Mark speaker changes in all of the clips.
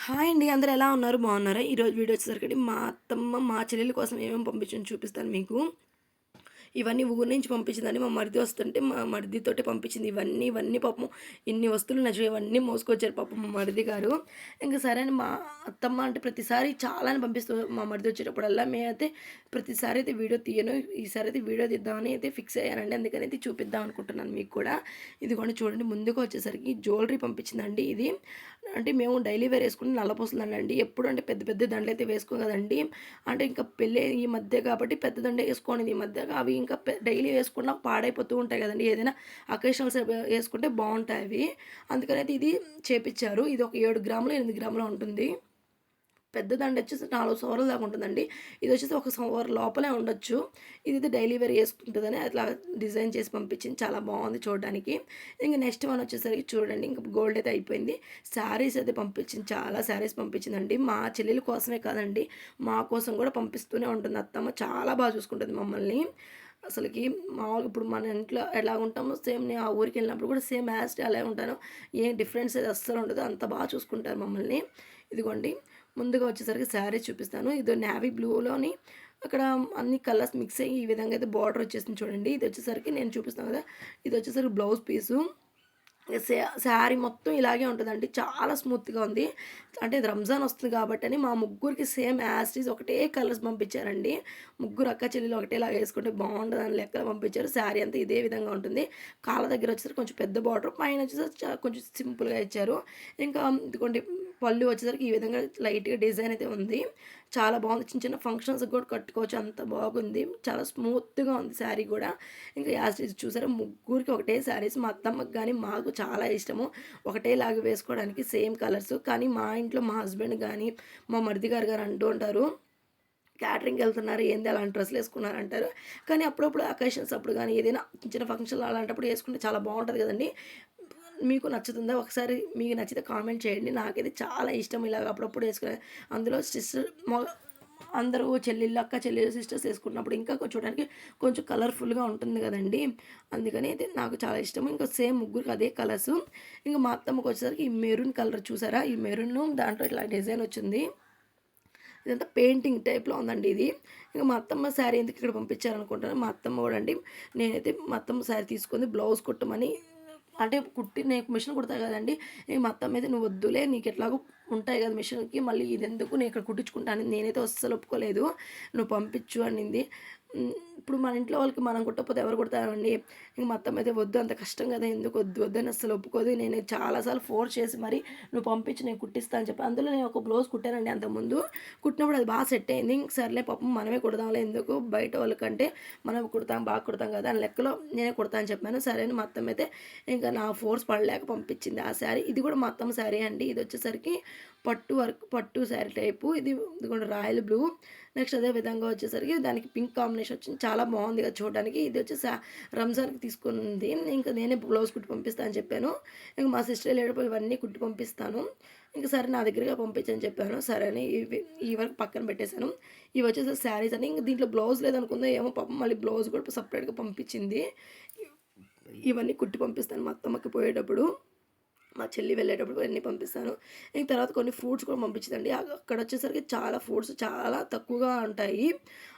Speaker 1: Hi అండి. అందరూ ఎలా ఉన్నారు? బాగున్నారా? ఈరోజు వీడియో వచ్చేసరికి మా అత్తమ్మ, మా చెల్లెల కోసం ఏమేమి పంపించిందో చూపిస్తాను మీకు. ఇవన్నీ ఊరు నుంచి పంపించిందండి. మా మరిది వస్తుంటే మా మరిదితోటే పంపించింది. ఇవన్నీ పాపం ఇన్ని వస్తువులు నచ్చినాయి. ఇవన్నీ మోసుకొచ్చారు పాపం మా మరిది గారు. ఇంక సరే అని మా అత్తమ్మ అంటే ప్రతిసారి చాలానే పంపిస్తూ మా మరిది వచ్చేటప్పుడల్లా మేమైతే ప్రతిసారి అయితే వీడియో తీయను. ఈసారి అయితే వీడియో తీద్దామని అయితే ఫిక్స్ అయ్యానండి. అందుకని అయితే చూపిద్దాం అనుకుంటున్నాను మీకు కూడా. ఇదిగోండి చూడండి, ముందుగా వచ్చేసరికి జ్యువెలరీ పంపించిందండి ఇది. అంటే మేము డైలీ వేర్ వేసుకుని నల్లపూసలండి. ఎప్పుడు అంటే పెద్ద పెద్ద దండలు అయితే వేసుకోం కదండి. అంటే ఇంకా పెళ్ళి ఈ మధ్య కాబట్టి పెద్ద దండ వేసుకోనిది ఈ మధ్య. అవి ఇంకా డైలీ వేసుకున్నా పాడైపోతూ ఉంటాయి కదండి. ఏదైనా అకేషనల్స్ వేసుకుంటే బాగుంటాయి అవి. అందుకనైతే ఇది చేపిచ్చారు. ఇది ఒక 7 గ్రాములు 8 గ్రాములు ఉంటుంది. పెద్ద దండ వచ్చేసి 4 సవర్ల దాకా ఉంటుందండి. ఇది వచ్చేసి ఒక సవర్ లోపలే ఉండొచ్చు. ఇదైతే డైలీ వేర్ వేసుకుంటుందని అట్లా డిజైన్ చేసి పంపించింది. చాలా బాగుంది చూడడానికి. ఇంక నెక్స్ట్ వన్ వచ్చేసరికి చూడండి, ఇంక గోల్డ్ అయితే అయిపోయింది. శారీస్ అయితే పంపించింది. చాలా శారీస్ పంపించిందండి. మా చెల్లెల కోసమే కాదండి, మా కోసం కూడా పంపిస్తూనే ఉంటుంది అత్తమ్మ. చాలా బాగా చూసుకుంటుంది మమ్మల్ని. అసలుకి మామూలుగా ఇప్పుడు మన ఇంట్లో ఎలా ఉంటామో సేమ్ నేను ఆ ఊరికి వెళ్ళినప్పుడు కూడా సేమ్ యాజ్ అలాగే ఉంటాను. ఏం డిఫరెన్స్ అయితే అస్సలు ఉండదు. అంత బాగా చూసుకుంటారు మమ్మల్ని. ఇదిగోండి, ముందుగా వచ్చేసరికి శారీ చూపిస్తాను. ఇది నేవీ బ్లూలోని అక్కడ అన్ని కలర్స్ మిక్స్ అయ్యి ఈ విధంగా అయితే బార్డర్ వచ్చేసింది చూడండి. ఇది వచ్చేసరికి నేను చూపిస్తాను కదా, ఇది వచ్చేసరికి బ్లౌజ్ పీసు. శారీ మొత్తం ఇలాగే ఉంటుందండి. చాలా స్మూత్గా ఉంది. అంటే ఇది రంజాన్ వస్తుంది కాబట్టి అని మా ముగ్గురికి సేమ్ యాస్టీస్ ఒకటే కలర్స్ పంపించారండి. ముగ్గురు అక్క చెల్లెలు ఒకటేలాగా వేసుకుంటే బాగుంటుంది అని లెక్కలు పంపించారు. శారీ అంతా ఇదే విధంగా ఉంటుంది. కాళ్ళ దగ్గర వచ్చేసరికి కొంచెం పెద్ద బార్డర్, పైన వచ్చేసరికి కొంచెం సింపుల్గా ఇచ్చారు. ఇంకా ఇదిగోండి, పళ్ళు వచ్చేసరికి ఈ విధంగా లైట్గా డిజైన్ అయితే ఉంది. చాలా బాగుంది. చిన్న చిన్న ఫంక్షన్స్కి కూడా కట్టుకోవచ్చు, అంత బాగుంది. చాలా స్మూత్గా ఉంది శారీ కూడా. ఇంకా యాస్టీస్ చూసారా, ముగ్గురికి ఒకటే శారీస్. మా అత్తమ్మకి కానీ మాకు చాలా ఇష్టము ఒకటేలాగా వేసుకోవడానికి సేమ్ కలర్స్. కానీ మా ఇంట్లో మా హస్బెండ్ కానీ మా మరిది గారు కానీ అంటూ ఉంటారు, క్యాటరింగ్కి వెళ్తున్నారు ఏంది అలాంటి డ్రెస్సులు వేసుకున్నారు అంటారు. కానీ అప్పుడప్పుడు అకేషన్స్ అప్పుడు కానీ ఏదైనా చిన్న చిన్న ఫంక్షన్లు అలాంటప్పుడు వేసుకుంటే చాలా బాగుంటుంది కదండి. మీకు నచ్చుతుందా? ఒకసారి మీకు నచ్చితే కామెంట్ చేయండి. నాకైతే చాలా ఇష్టం ఇలాగ అప్పుడప్పుడు వేసుకునే. అందులో సిస్టర్ అందరూ చెల్లెళ్ళు, అక్క చెల్లెలు, సిస్టర్స్ వేసుకున్నప్పుడు ఇంకా చూడడానికి కొంచెం కలర్ఫుల్గా ఉంటుంది కదండి. అందుకని అయితే నాకు చాలా ఇష్టం. ఇంకా సేమ్ ముగ్గురికి అదే కలర్స్. ఇంకా మా అత్తమ్మకి వచ్చేసరికి ఈ మెరూన్ కలర్ చూసారా, ఈ మెరూన్ దాంట్లో ఇట్లా డిజైన్ వచ్చింది. ఇదంతా పెయింటింగ్ టైప్లో ఉందండి ఇది. ఇంకా మా అత్తమ్మ శారీ ఎందుకు ఇక్కడ పంపించారనుకుంటాను. మా అత్తమ్మ కూడా అండి, నేనైతే మా అత్తమ్మ శారీ తీసుకుంది బ్లౌజ్ కుట్టమని. అంటే కుట్టి నేను మిషన్ కుడతా కదండి. మా అత్తమ్మ అయితే నువ్వు వద్దులే, నీకు ఎట్లాగో ఉంటాయి కదా మిషన్కి, మళ్ళీ ఇది ఎందుకు నేను ఇక్కడ కుట్టించుకుంటాను. నేనైతే అస్సలు ఒప్పుకోలేదు. నువ్వు పంపించు అనింది. ఇప్పుడు మన ఇంట్లో వాళ్ళకి మనం కుట్టకపోతే ఎవరు కుడతారండి. ఇంక మా అత్తమ్మ అయితే వద్దు, అంత కష్టం కదా, ఎందుకు వద్దు వద్దని అస్సలు ఒప్పుకోదు. నేను చాలాసార్లు ఫోర్స్ చేసి మరి నువ్వు పంపించి నేను కుట్టిస్తాను అని చెప్పి, అందులో నేను ఒక బ్లౌజ్ కుట్టానండి అంతకుముందు. కుట్టినప్పుడు అది బాగా సెట్ అయింది. ఇంక సర్లే పాపం మనమే కుడదాంలే, ఎందుకు బయట వాళ్ళకంటే మనం కుడతాం, బాగా కుడతాం కదా అని లెక్కలో నేనే కుడతా అని చెప్పాను. సరే అని మా అత్తమ్మ అయితే ఇంకా నా ఫోర్స్ పడలేక పంపించింది ఆ శారీ. ఇది కూడా మా అత్తమ్మ శారీ అండి. ఇది వచ్చేసరికి పట్టు వర్క్, పట్టు శారీ టైపు. ఇది కూడా రాయల్ బ్లూ. నెక్స్ట్ అదే విధంగా వచ్చేసరికి దానికి పింక్ కాంబినేషన్ వచ్చింది. చాలా బాగుంది కదా చూడడానికి. ఇది వచ్చేసి రంజాన్కి తీసుకుంది. ఇంకా నేనే బ్లౌజ్ కుట్టి పంపిస్తాను అని చెప్పాను. ఇంకా మా సిస్టర్ వెళ్ళేటప్పుడు ఇవన్నీ కుట్టి పంపిస్తాను, ఇంకా సరే నా దగ్గరగా పంపించని చెప్పాను. సరే అని ఈ వరకు పక్కన పెట్టేశాను. ఇవి వచ్చేసి శారీస్ అని. ఇంకా దీంట్లో బ్లౌజ్ లేదనుకుందో ఏమో పాపం, మళ్ళీ బ్లౌజ్ కూడా సపరేట్గా పంపించింది. ఇవన్నీ కుట్టి పంపిస్తాను మా అత్తమ్మకి పోయేటప్పుడు, మా చెల్లి వెళ్ళేటప్పుడు అన్నీ పంపిస్తాను. ఇంక తర్వాత కొన్ని ఫ్రూట్స్ కూడా పంపించిందండి. అక్కడ వచ్చేసరికి చాలా ఫ్రూట్స్ చాలా తక్కువగా ఉంటాయి,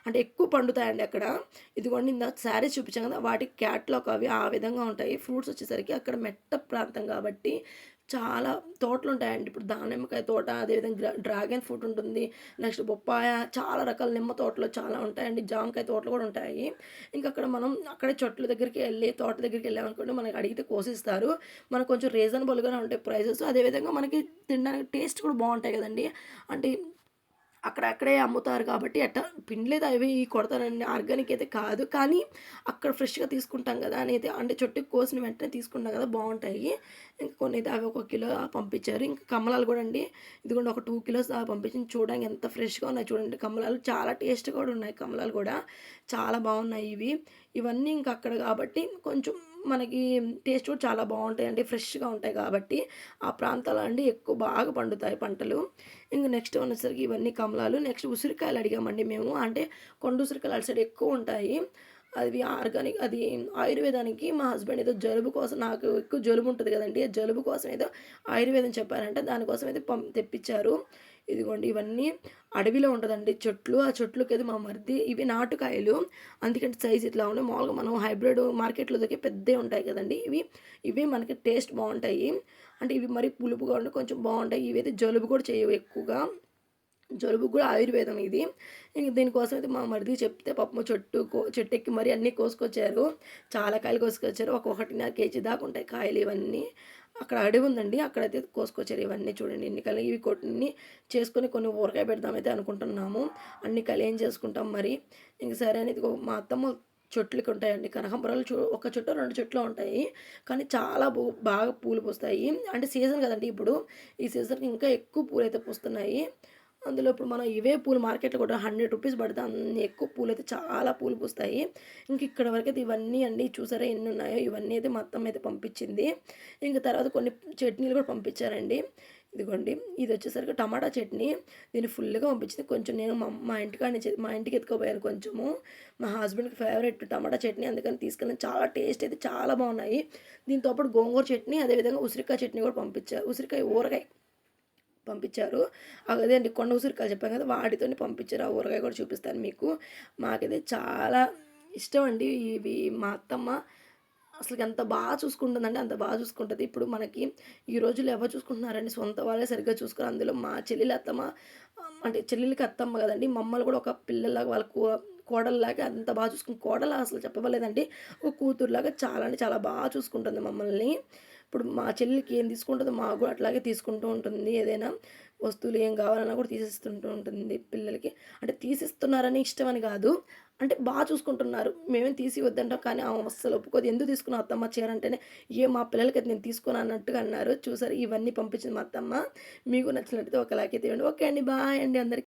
Speaker 1: అంటే ఎక్కువ పండుతాయండి అక్కడ. ఇదిగోండి, ఇందాక శారీస్ చూపించాం కదా, వాటి క్యాట్లాగ్ అవి ఆ విధంగా ఉంటాయి. ఫ్రూట్స్ వచ్చేసరికి అక్కడ మెట్ట ప్రాంతం కాబట్టి చాలా తోటలు ఉంటాయండి. ఇప్పుడు దానిమ్మకాయ తోట, అదేవిధంగా డ్రాగన్ ఫ్రూట్ ఉంటుంది. నెక్స్ట్ బొప్పాయ, చాలా రకాల నిమ్మ తోటలు చాలా ఉంటాయండి. జామకాయ తోటలు కూడా ఉంటాయి. ఇంకా అక్కడ మనం అక్కడే చెట్ల దగ్గరికి వెళ్ళి తోట దగ్గరికి వెళ్ళామనుకోండి, మనకి అడిగితే కోసిస్తారు. మనకు కొంచెం రీజనబుల్గానే ఉంటాయి ప్రైసెస్. అదేవిధంగా మనకి తినడానికి టేస్ట్ కూడా బాగుంటాయి కదండి. అంటే అక్కడే అమ్ముతారు కాబట్టి ఎట్ట పిండిలేదు అవి కొడతానండి, ఆర్గానిక్ అయితే కాదు. కానీ అక్కడ ఫ్రెష్గా తీసుకుంటాం కదా అనేది, అంటే చెట్టుకి కోసిన వెంటనే తీసుకుంటాం కదా, బాగుంటాయి. ఇంకా కొన్ని అయితే అవి 1 కిలో పంపించారు. ఇంకా కమలాలు కూడా అండి, ఇదిగోండి ఒక 2 కిలోస్ పంపించింది. చూడడానికి ఎంత ఫ్రెష్గా ఉన్నాయి చూడండి కమలాలు. చాలా టేస్ట్ కూడా ఉన్నాయి కమలాలు కూడా, చాలా బాగున్నాయి ఇవి. ఇవన్నీ ఇంకా అక్కడ కాబట్టి కొంచెం మనకి టేస్ట్ కూడా చాలా బాగుంటాయండి, ఫ్రెష్గా ఉంటాయి కాబట్టి. ఆ ప్రాంతాల్లో అండి ఎక్కువ బాగా పండుతాయి పంటలు. ఇంక నెక్స్ట్ వచ్చేసరికి ఇవన్నీ కమలాలు. నెక్స్ట్ ఉసిరికాయలు అడిగామండి మేము, అంటే కొండ ఉసిరికాయలు అటు సైడ్ ఎక్కువ ఉంటాయి. అది ఆర్గానిక్, అది ఆయుర్వేదానికి మా హస్బెండ్ ఏదో జలుబు కోసం, నాకు ఎక్కువ జలుబు ఉంటుంది కదండీ! ఆ జలుబు కోసం ఏదో ఆయుర్వేదం చెప్పారంట. దానికోసం అయితే తెప్పించారు. ఇదిగోండి ఇవన్నీ అడవిలో ఉంటదండి చెట్లు. ఆ చెట్లుకేదో మా మరిది, ఇవి నాటుకాయలు. అందుకని సైజ్ ఇట్లా ఉన్నాయి. మామూలుగా మనం హైబ్రిడ్ మార్కెట్‌లో దొరికే పెద్దయి ఉంటాయి కదండీ! ఇవే మనకి టేస్ట్ బావుంటాయి. అంటే ఇవి మరీ పులుపుగా ఉండి కొంచెం బావుంటాయి. ఇవైతే జలుబు కూడా చేయవు ఎక్కువగా. జలుబుకి కూడా ఆయుర్వేదం ఇది. ఇంక దీనికోసం అయితే మా మరిది చెప్తే పాపం చెట్టెక్కి మరీ అన్నీ కోసుకొచ్చారు. చాలా కాయలు కోసుకొచ్చారు. ఒక 1.5 కేజీ దాకా ఉంటాయి కాయలు ఇవన్నీ. అక్కడ అడవి ఉందండి. అక్కడైతే కోసుకొచ్చారు ఇవన్నీ చూడండి ఎన్ని కాయలు. ఇవి కొన్ని చేసుకొని కొన్ని ఊరగాయ పెడదామైతే అనుకుంటున్నాము. అన్ని కాయలు ఏం చేసుకుంటాం మరి. ఇంక సరే అని ఇదిగో మా అత్తమ్మ చెట్లకి ఉంటాయండి కనకాంబరాలు. ఒక చెట్టో 2 చెట్లో ఉంటాయి. కానీ చాలా బాగా పూలు పూస్తాయి. అంటే సీజన్ కదండీ ఇప్పుడు. ఈ సీజన్‌కి ఇంకా ఎక్కువ పూలైతే పూస్తున్నాయి. అందులో ఇప్పుడు మనం ఇవే పూలు మార్కెట్‌లో కూడా రూ. 100 పడితే అన్ని ఎక్కువ పూలైతే చాలా పూలు పూస్తాయి. ఇంక ఇక్కడ వరకైతే ఇవన్నీ అండి చూసారా ఎన్నున్నాయో, ఇవన్నీ అయితే మా అత్తమ్మ పంపించింది. ఇంక తర్వాత కొన్ని చట్నీలు కూడా పంపించారండి. ఇదిగోండి ఇదొచ్చేసరికి టమాటా చట్నీ. దీన్ని ఫుల్‌గా పంపించింది. కొంచెం నేను మా ఇంటికాడ నుంచి మా ఇంటికి ఎత్తుకుపోయాను కొంచెము. మా హస్బెండ్‌కి ఫేవరెట్ టమాటా చట్నీ, అందుకని తీసుకెళ్ళాను. చాలా టేస్ట్ అయితే చాలా బాగున్నాయి. దీంతో పాటు గోంగూర చట్నీ, అదేవిధంగా ఉసిరికాయ చట్నీ కూడా పంపించారు. ఉసిరికాయ ఊరగాయ పంపించారు. అదే అండి కొండ ఉసిరికాయలు చెప్పాను కదా! వాటితోని పంపించారు. ఆ ఊరగాయ కూడా చూపిస్తాను మీకు. మాకైతే చాలా ఇష్టం అండి ఇవి. మా అత్తమ్మ అసలకి ఎంత బాగా చూసుకుంటుందంటే అంత బాగా చూసుకుంటది. ఇప్పుడు మనకి ఈ రోజుల్లో ఎవరు చూసుకుంటున్నారండి, సొంత వాళ్ళే సరిగ్గా చూసుకోరు. అందులో మా చెల్లెలి అత్తమ్మ, అంటే చెల్లెలికి అత్తమ్మ కదండీ! మమ్మల్ని కూడా ఒక పిల్లలాగా, వాళ్ళ కోడల్లాగా అంత బాగా చూసుకుంది. కోడలా అసలు చెప్పలేదండి. ఒక కూతురులాగా చాలా అంటే చాలా బాగా చూసుకుంటుంది మమ్మల్ని. ఇప్పుడు మా చెల్లికి ఏం తీసుకుంటుందో మాకు కూడా అట్లాగే తీసుకుంటూ ఉంటుంది. ఏదైనా వస్తువులు ఏం కావాలన్నా కూడా తీసిస్తుంటూ ఉంటుంది పిల్లలకి. అంటే తీసిస్తున్నారని ఇష్టమని కాదు. అంటే బాగా చూసుకుంటున్నారు. మేమేం తీసి వద్దంటాం కానీ ఆమె అస్సలు ఒప్పుకోదు. "ఎందుకు తీసుకున్నావు అత్తమ్మ చీర" అంటేనే, మా పిల్లలకైతే నేను తీసుకోను" అన్నట్టుగా అన్నారు. చూసారు ఇవన్నీ పంపించింది మా అత్తమ్మ. మీకు నచ్చినట్టయితే ఒక లైక్ అయితే ఇవ్వండి. ఓకే అండి. బాయ్ అండి అందరికి.